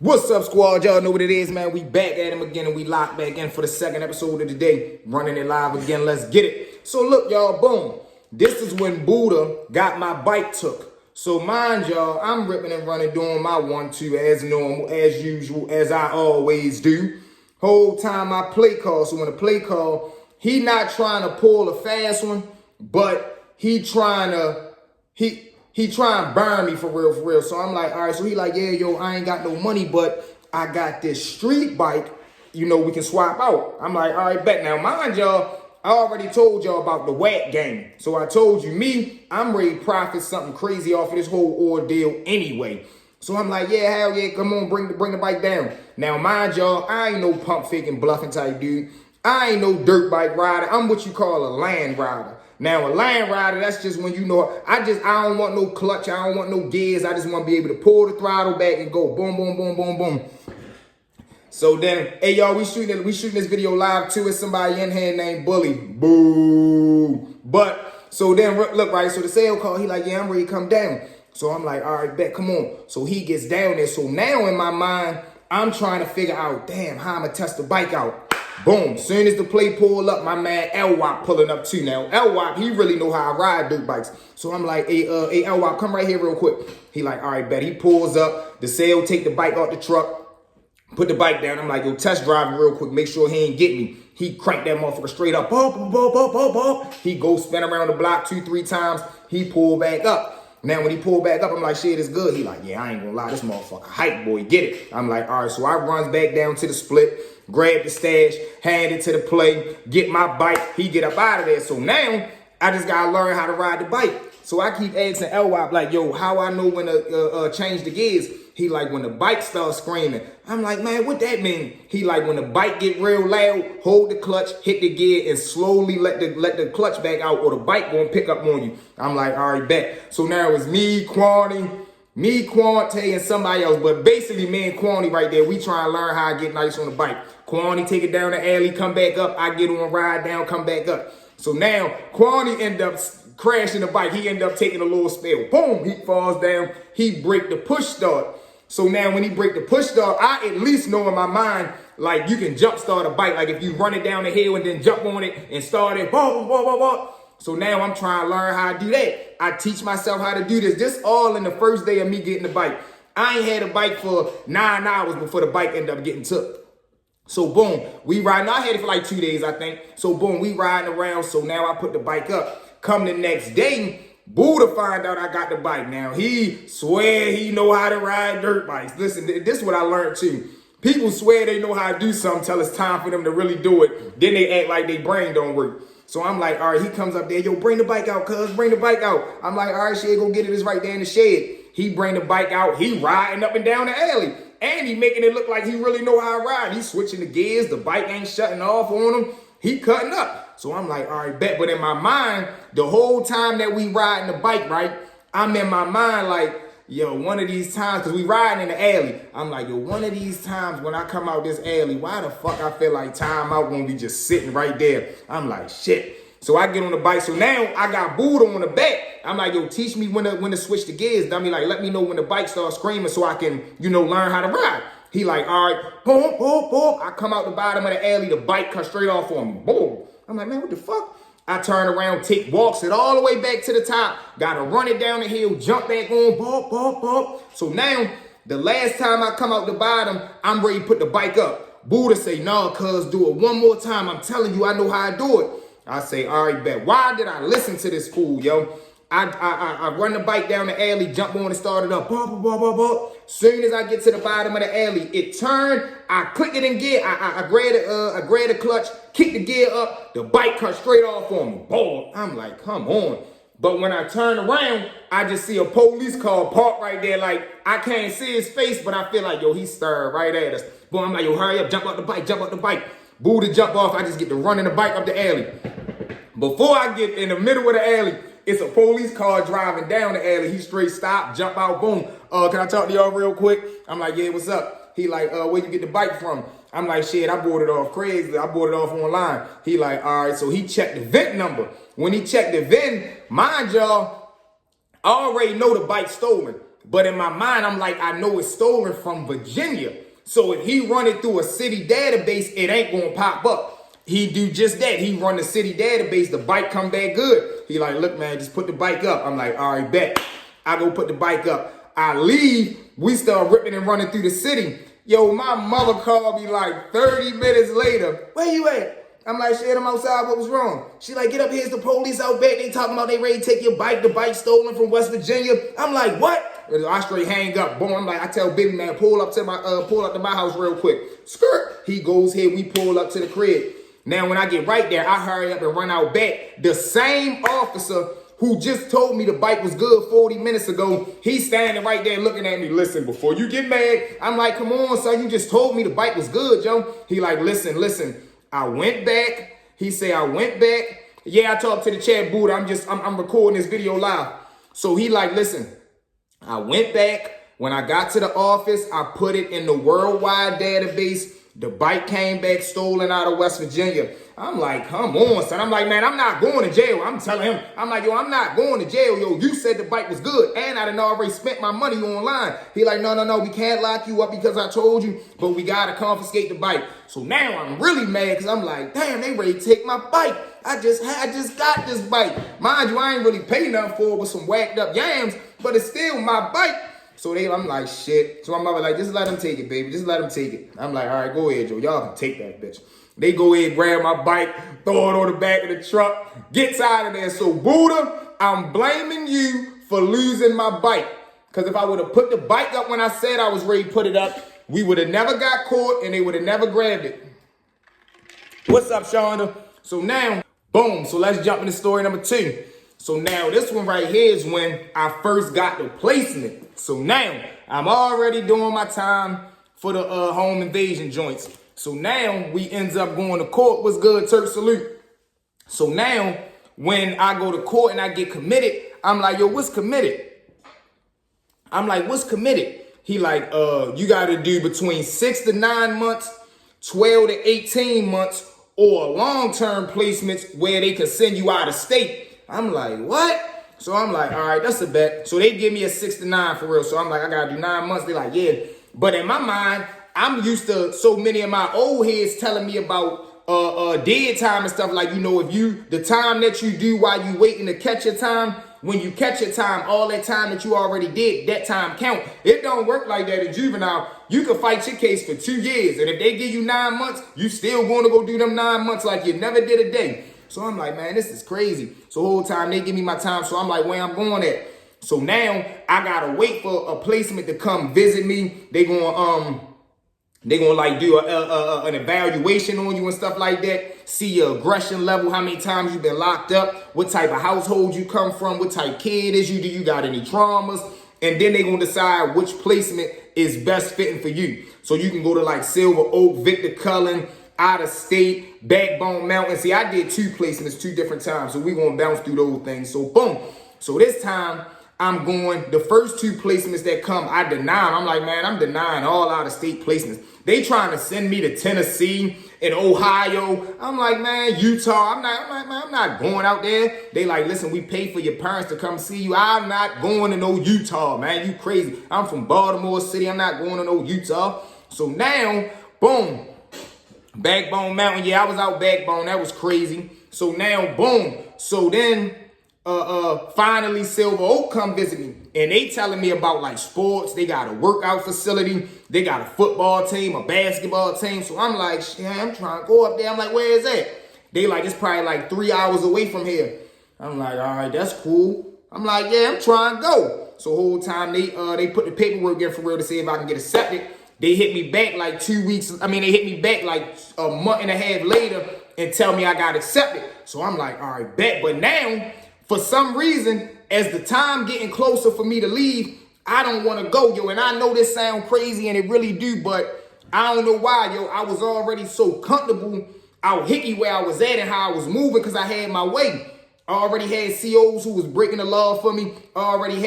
What's up, squad? Y'all know what it is, man. We back at him again, and we locked back in for the second episode of the day. Running it live again. Let's get it. So look, y'all, boom. This is when Buddha got my bike took. So mind y'all, I'm ripping and running, doing my 1-2 as normal, as usual, as I always do. Whole time I play call. So when the play call, he not trying to pull a fast one, but he trying to burn me for real. So I'm like, all right. So he like, yeah, yo, I ain't got no money, but I got this street bike, we can swap out. I'm like, all right, bet. Now, mind y'all, I already told y'all about the whack game. So I told you, I'm ready to profit something crazy off of this whole ordeal anyway. So I'm like, yeah, hell yeah, come on, bring the bike down. Now, mind y'all, I ain't no pump faking bluffing type dude. I ain't no dirt bike rider. I'm what you call a land rider. Now, a land rider, that's just when I don't want no clutch. I don't want no gears. I just want to be able to pull the throttle back and go boom, boom, boom, boom, boom. So then, hey, y'all, we shooting this video live, too. It's somebody in here named Bully. Boo. But, so then, look, right, so the sale call, he like, yeah, I'm ready to come down. So I'm like, all right, bet, come on. So he gets down there. So now in my mind, I'm trying to figure out, damn, how I'm going to test the bike out. Boom. Soon as the play pull up, my man L-Wop pulling up too. Now, L-Wop, he really know how I ride dirt bikes. So I'm like, hey, L-Wop, come right here real quick. He like, all right, bet. He pulls up. The sale take the bike out the truck, put the bike down. I'm like, yo, test drive it real quick. Make sure he ain't get me. He cranked that motherfucker straight up. He go spin around the block 2-3 times. He pull back up. Now, when he pulled back up, I'm like, shit, it's good. He like, yeah, I ain't gonna lie, this motherfucker hype, boy, get it. I'm like, all right, so I runs back down to the split, grab the stash, hand it to the play, get my bike, he get up out of there. So now, I just gotta learn how to ride the bike. So I keep asking L-Wop, like, yo, how I know when to change the gears? He like, when the bike starts screaming. I'm like, man, what that mean? He like, when the bike get real loud, hold the clutch, hit the gear, and slowly let the clutch back out, or the bike won't pick up on you. I'm like, all right, bet. So now it's me, Quante, and somebody else. But basically, me and Quante right there, we trying to learn how to get nice on the bike. Quante take it down the alley, come back up. I get on, ride down, come back up. So now, Quante end up crashing the bike. He end up taking a little spill. Boom, he falls down. He break the push start. So now when he break the push start, I at least know in my mind, like, you can jump start a bike. Like if you run it down the hill and then jump on it and start it, So now I'm trying to learn how to do that. I teach myself how to do this. This all in the first day of me getting the bike. I ain't had a bike for 9 hours before the bike ended up getting took. So boom, we riding. I had it for like 2 days, I think. So boom, we riding around. So now I put the bike up. Come the next day, Buddha find out I got the bike. Now, he swear he know how to ride dirt bikes. Listen, this is what I learned too. People swear they know how to do something till it's time for them to really do it. Then they act like their brain don't work. So I'm like, all right, he comes up there. Yo, bring the bike out, cuz. Bring the bike out. I'm like, all right, shit, go get it. It's right there in the shed. He bring the bike out. He riding up and down the alley. And he making it look like he really know how to ride. He switching the gears. The bike ain't shutting off on him. He cutting up. So I'm like, all right, bet. But in my mind, the whole time that we riding the bike, right, I'm in my mind like, yo, one of these times, because we riding in the alley, I'm like, yo, one of these times when I come out this alley, why the fuck I feel like time out when we just sitting right there? I'm like, shit. So I get on the bike. So now I got Buddha on the back. I'm like, yo, teach me when to switch the gears. Dummy, like, let me know when the bike starts screaming so I can, learn how to ride. He like, all right, boom, boom, boom. I come out the bottom of the alley, the bike comes straight off on me. Boom. I'm like, man, what the fuck? I turn around, walks it all the way back to the top. Gotta run it down the hill, jump back on, boop. So now, the last time I come out the bottom, I'm ready to put the bike up. Buddha say, nah, cuz, do it one more time. I'm telling you, I know how to do it. I say, all right, bet. Why did I listen to this fool, yo? I run the bike down the alley, jump on and start it up. Soon as I get to the bottom of the alley, it turned. I click it in gear. I grab the clutch, kick the gear up. The bike comes straight off on me. Boom. I'm like, come on. But when I turn around, I just see a police car parked right there. Like, I can't see his face, but I feel like, yo, he's staring right at us. Boom, I'm like, yo, hurry up, jump out the bike. Buddha jump off. I just get to running the bike up the alley. Before I get in the middle of the alley, it's a police car driving down the alley. He straight stop, jump out, boom. Can I talk to y'all real quick? I'm like, yeah, what's up? He like, where you get the bike from? I'm like, shit, I bought it off Craigslist. I bought it off online. He like, all right. So he checked the VIN number. When he checked the VIN, mind y'all, I already know the bike's stolen. But in my mind, I'm like, I know it's stolen from Virginia. So if he run it through a city database, it ain't gonna pop up. He do just that. He run the city database, the bike come back good. He like, look, man, just put the bike up. I'm like, all right, bet. I go put the bike up. I leave. We start ripping and running through the city. Yo, my mother called me like 30 minutes later. Where you at? I'm like, shit, I'm outside. What was wrong? She like, get up, here's the police out back. They talking about they ready to take your bike. The bike stolen from West Virginia. I'm like, what? I straight hang up. Boom. I'm like, I tell Big Man, pull up to my house real quick. Skirt. He goes here. We pull up to the crib. Now, when I get right there, I hurry up and run out back. The same officer who just told me the bike was good 40 minutes ago, he's standing right there looking at me. Listen, before you get mad, I'm like, come on, son, you just told me the bike was good, yo. He like, listen. I went back. He say, I went back. Yeah, I talked to the chat booth. I'm recording this video live. So he like, listen, I went back. When I got to the office, I put it in the worldwide database. The bike came back stolen out of West Virginia. I'm like, come on, son. I'm like, man, I'm not going to jail. I'm telling him, I'm like, yo, I'm not going to jail. Yo, you said the bike was good. And I done already spent my money online. He like, no, we can't lock you up because I told you, but we got to confiscate the bike. So now I'm really mad because I'm like, damn, they ready to take my bike. I just got this bike. Mind you, I ain't really pay nothing for it with some whacked up yams, but it's still my bike. So I'm like, shit. So my mother like, just let him take it, baby. Just let him take it. I'm like, all right, go ahead, Joe. Y'all can take that bitch. They go ahead, grab my bike, throw it on the back of the truck, gets out of there. So Buddha, I'm blaming you for losing my bike. Because if I would have put the bike up when I said I was ready to put it up, we would have never got caught and they would have never grabbed it. What's up, Shonda? So now, boom. So let's jump into story number 2. So now this one right here is when I first got the placement. So now I'm already doing my time for the home invasion joints. So now we ends up going to court. What's good, Turk? Salute. So now when I go to court and I get committed, I'm like, yo, what's committed? I'm like, what's committed? He like, you got to do between 6 to 9 months, 12 to 18 months, or long-term placements where they can send you out of state. I'm like, what? So I'm like, all right, that's a bet. So they give me a 6 to 9 for real. So I'm like, I got to do 9 months. They're like, yeah. But in my mind, I'm used to so many of my old heads telling me about dead time and stuff. Like, you know, if the time that you do while you waiting to catch your time, when you catch your time, all that time that you already did, that time count. It don't work like that in juvenile. You can fight your case for 2 years. And if they give you 9 months, you still going to go do them 9 months like you never did a day. So I'm like, man, this is crazy. So the whole time they give me my time. So I'm like, where I'm going at? So now I got to wait for a placement to come visit me. They're gonna like do an evaluation on you and stuff like that. See your aggression level, how many times you've been locked up, what type of household you come from, what type of kid is you, do you got any traumas? And then they're gonna decide which placement is best fitting for you. So you can go to like Silver Oak, Victor Cullen, out of state, Backbone Mountain. See, I did 2 placements 2 different times. So we're gonna bounce through those things. So boom. So this time I'm going, the first 2 placements that come, I deny them. I'm like, man, I'm denying all out of state placements. They trying to send me to Tennessee and Ohio. I'm like, man, Utah. I'm not going out there. They like, listen, we pay for your parents to come see you. I'm not going to no Utah, man. You crazy. I'm from Baltimore City. I'm not going to no Utah. So now, boom, Backbone Mountain. Yeah, I was out Backbone. That was crazy. So now, boom. So then, finally Silver Oak come visit me and they telling me about like sports. They got a workout facility. They got a football team, a basketball team. So I'm like, shit, I'm trying to go up there. I'm like, where is that? They like, it's probably like 3 hours away from here. I'm like, all right, that's cool. I'm like, yeah, I'm trying to go. So the whole time they put the paperwork in for real to see if I can get accepted. They hit me back like 2 weeks. They hit me back like a month and a half later and tell me I got accepted. So I'm like, all right, bet. But now, for some reason, as the time getting closer for me to leave, I don't want to go, yo. And I know this sound crazy, and it really do, but I don't know why, yo. I was already so comfortable out hickey where I was at and how I was moving because I had my way. I already had COs who was breaking the law for me. I already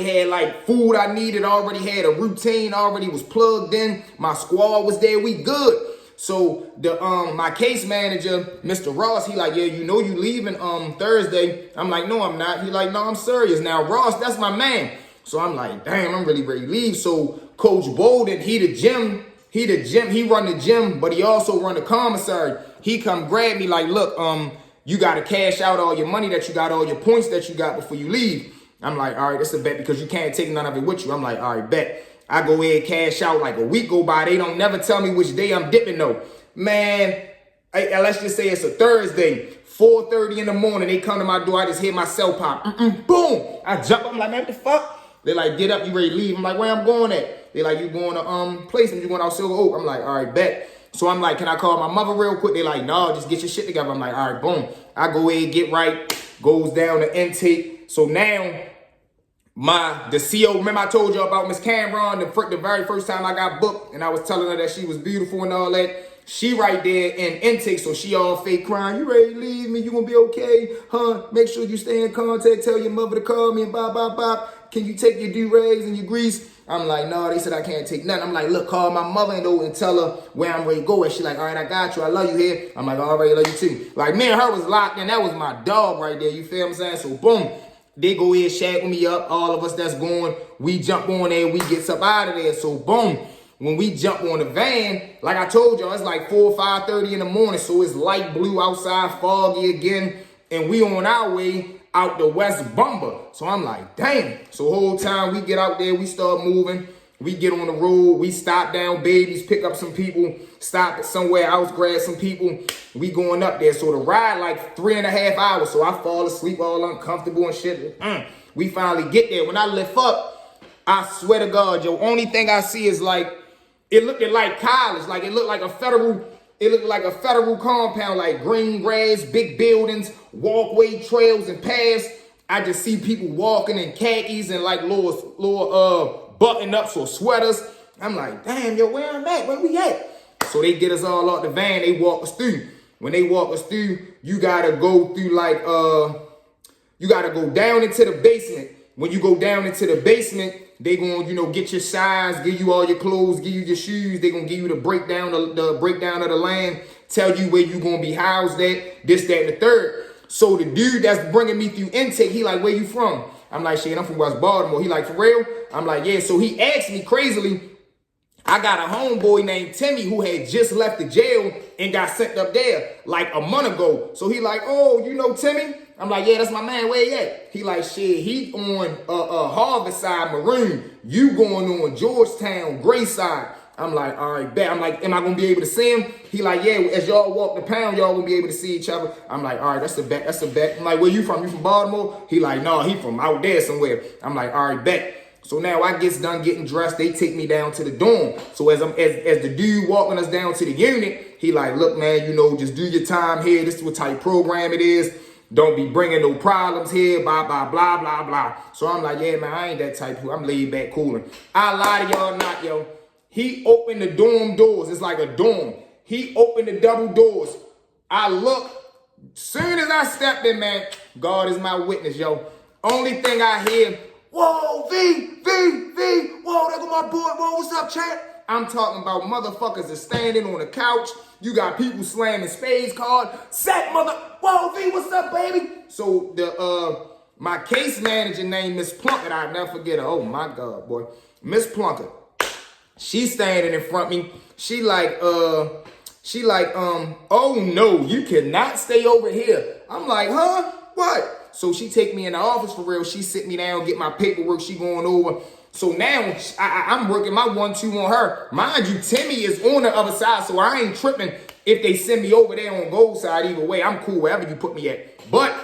had like food I needed. I already had a routine. I already was plugged in. My squad was there. We good. So my case manager, Mr. Ross, he like, yeah, you know you leaving Thursday. I'm like, no, I'm not. He like, no, I'm serious. Now, Ross, that's my man. So I'm like, damn, I'm really ready to leave. So Coach Bolden, he run the gym, but he also run the commissary. He come grab me like, look, you got to cash out all your money that you got, all your points that you got before you leave. I'm like, all right, that's a bet because you can't take none of it with you. I'm like, all right, bet. I go ahead, cash out, like a week go by. They don't never tell me which day I'm dipping though. Man, let's just say it's a Thursday, 4:30 in the morning. They come to my door. I just hear my cell pop. Boom. I jump up. I'm like, man, what the fuck? They're like, get up. You ready to leave? I'm like, where I'm going at? They're like, you going to placement. You going out Silver Oak? I'm like, all right, bet. So I'm like, can I call my mother real quick? They're like, no, just get your shit together. I'm like, all right, boom. I go ahead, get right. Goes down to intake. So now the CO, remember I told you about Miss Cameron, the very first time I got booked, and I was telling her that she was beautiful and all that. She right there in intake, so she all fake crying. You ready to leave me? You gonna be okay? Huh? Make sure you stay in contact. Tell your mother to call me and blah, blah, blah. Can you take your do-rags and your grease? I'm like, no, they said I can't take nothing. I'm like, look, call my mother and tell her where I'm ready to go. And she like, all right, I got you. I love you here. I'm like, all right, I love you too. Like, me and her was locked in. That was my dog right there. You feel what I'm saying? So, boom. They go ahead, shack me up. All of us that's going, we jump on there. We get up out of there. So, boom. When we jump on the van, like I told y'all, it's like 4 or 5:30 in the morning. So, it's light blue outside, foggy again. And we on our way out the West Bumper. So I'm like, damn. So the whole time we get out there, we start moving. We get on the road. We stop down Babies, pick up some people, stop at somewhere else, grab some people. We going up there. So the ride like 3.5 hours. So I fall asleep all uncomfortable and shit. We finally get there. When I lift up, I swear to God, yo, only thing I see is like, it looked like college. Like it looked like a federal compound, like green grass, big buildings, walkway trails and paths. I just see people walking in khakis and like little button-ups or sweaters. I'm like, damn, yo, where I'm at? Where we at? So they get us all out the van. They walk us through. When they walk us through, you gotta go through like, you gotta go down into the basement. When you go down into the basement, they gonna, get your size, give you all your clothes, give you your shoes. They gonna give you the breakdown of the land, tell you where you gonna be housed at, this, that, and the third. So the dude that's bringing me through intake, he like, where you from? I'm like, shit, I'm from West Baltimore. He like, for real? I'm like, yeah. So he asked me crazily, I got a homeboy named Timmy who had just left the jail and got sent up there like a month ago. So he like, oh, you know Timmy? I'm like, yeah, that's my man. Where he at? He like, shit, he on Harvard side, Maroon. You going on Georgetown, Gray side. I'm like, all right, bet. I'm like, am I going to be able to see him? He like, yeah, as y'all walk the pound, y'all going to be able to see each other. I'm like, all right, that's a bet. That's a bet. I'm like, where you from? You from Baltimore? He like, no, he from out there somewhere. I'm like, all right, bet. So now I gets done getting dressed. They take me down to the dorm. So as the dude walking us down to the unit, he like, look, man, just do your time here. This is what type of program it is. Don't be bringing no problems here, blah, blah, blah, blah, blah. So I'm like, yeah, man, I ain't that type of, I'm laid back cooling. I lie to y'all not, yo. He opened the dorm doors. It's like a dorm. He opened the double doors. I look, soon as I stepped in, man, God is my witness, yo. Only thing I hear, whoa, V, whoa, there go my boy, whoa, what's up, chat? I'm talking about motherfuckers is standing on the couch. You got people slamming spades card. Set mother, whoa, V, what's up, baby? So my case manager named Miss Plunkett, I'll never forget her. Oh my God, boy. Miss Plunkett. She's standing in front of me. She like, oh no, you cannot stay over here. I'm like, huh? What? So she take me in the office for real. She sit me down, get my paperwork. She going over. So now I'm working my 1-2 on her. Mind you, Timmy is on the other side, so I ain't tripping if they send me over there on Gold side. Either way, I'm cool wherever you put me at. But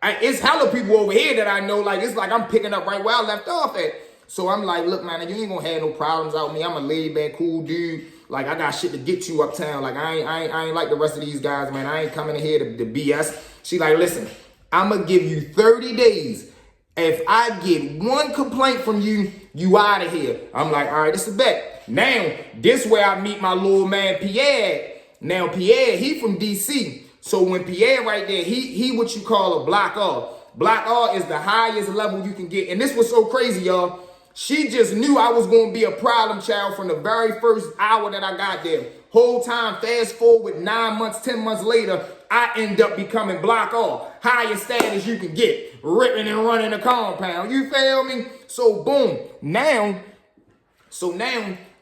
it's hella people over here that I know. Like, it's like I'm picking up right where I left off at. So I'm like, look, man, you ain't gonna have no problems out with me. I'm a laid back, cool dude. Like, I got shit to get you uptown. Like, I ain't like the rest of these guys, man. I ain't coming in here to BS. She like, listen, I'm gonna give you 30 days. If I get one complaint from you, you out of here. I'm like, all right, this is a bet. Now, this where I meet my little man, Pierre. Now, Pierre, he from DC. So when Pierre right there, he what you call a block R. Block R is the highest level you can get. And this was so crazy, y'all. She just knew I was going to be a problem child from the very first hour that I got there. Whole time, fast forward 9 months, 10 months later, I end up becoming block R. Highest status you can get. Ripping and running the compound. You feel me? So boom, now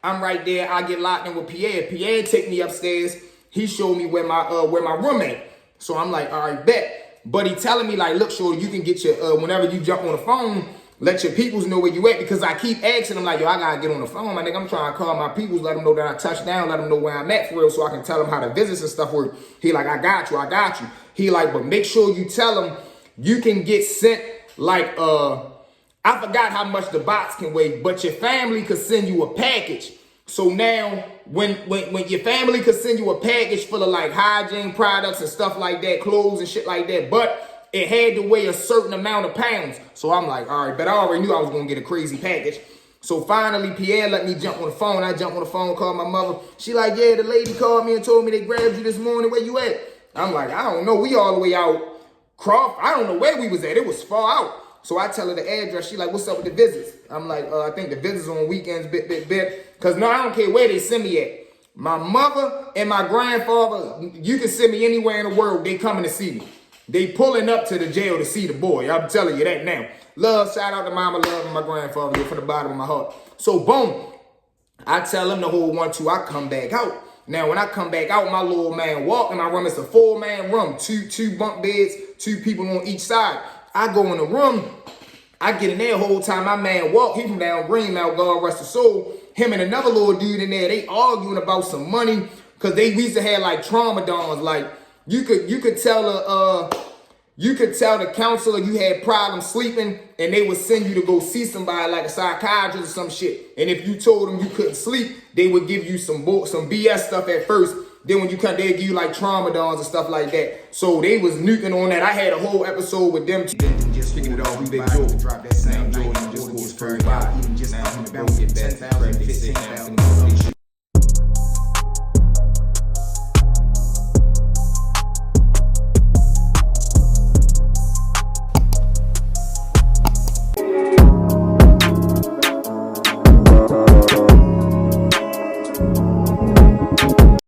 I'm right there. I get locked in with Pierre. Pierre take me upstairs. He showed me where my room at. So I'm like, all right, bet. But he telling me like, look, shorty, you can get your whenever you jump on the phone, let your peoples know where you at, because I keep asking them like, yo, I gotta get on the phone, my nigga. I'm trying to call my peoples, let them know that I touched down, let them know where I'm at for real, so I can tell them how the visits and stuff work. He like, I got you. He like, but make sure you tell them you can get sent like I forgot how much the box can weigh, but your family could send you a package. So now, when your family could send you a package full of like hygiene products and stuff like that, clothes and shit like that, but it had to weigh a certain amount of pounds. So I'm like, all right, but I already knew I was gonna get a crazy package. So finally, Pierre let me jump on the phone. I jump on the phone, called my mother. She like, yeah, the lady called me and told me they grabbed you this morning. Where you at? I'm like, I don't know. We all the way out Croft. I don't know where we was at. It was far out. So I tell her the address. She like, what's up with the visits? I'm like, I think the visits on weekends, bit. Cause no, I don't care where they send me at. My mother and my grandfather, you can send me anywhere in the world. They coming to see me. They pulling up to the jail to see the boy. I'm telling you that now. Love, shout out to mama, love, and my grandfather from the bottom of my heart. So boom, I tell them the whole 1-2. I come back out. Now when I come back out, my little man walk in my room. It's a 4-man room, two bunk beds, 2 people on each side. I go in the room. I get in there the whole time. My man walk. He from down Greenmount, God rest his soul. Him and another little dude in there. They arguing about some money because we used to have like traumadons. Like you could tell the counselor you had problems sleeping, and they would send you to go see somebody like a psychiatrist or some shit. And if you told them you couldn't sleep, they would give you some BS stuff at first. Then when you come, they'd give you like traumadons and stuff like that. So they was nuking on that. I had a whole episode with them. Just kicking it off, we big Joe. Drop that same Joe, you just go straight by. Even just now, get that 10,000, 15,000.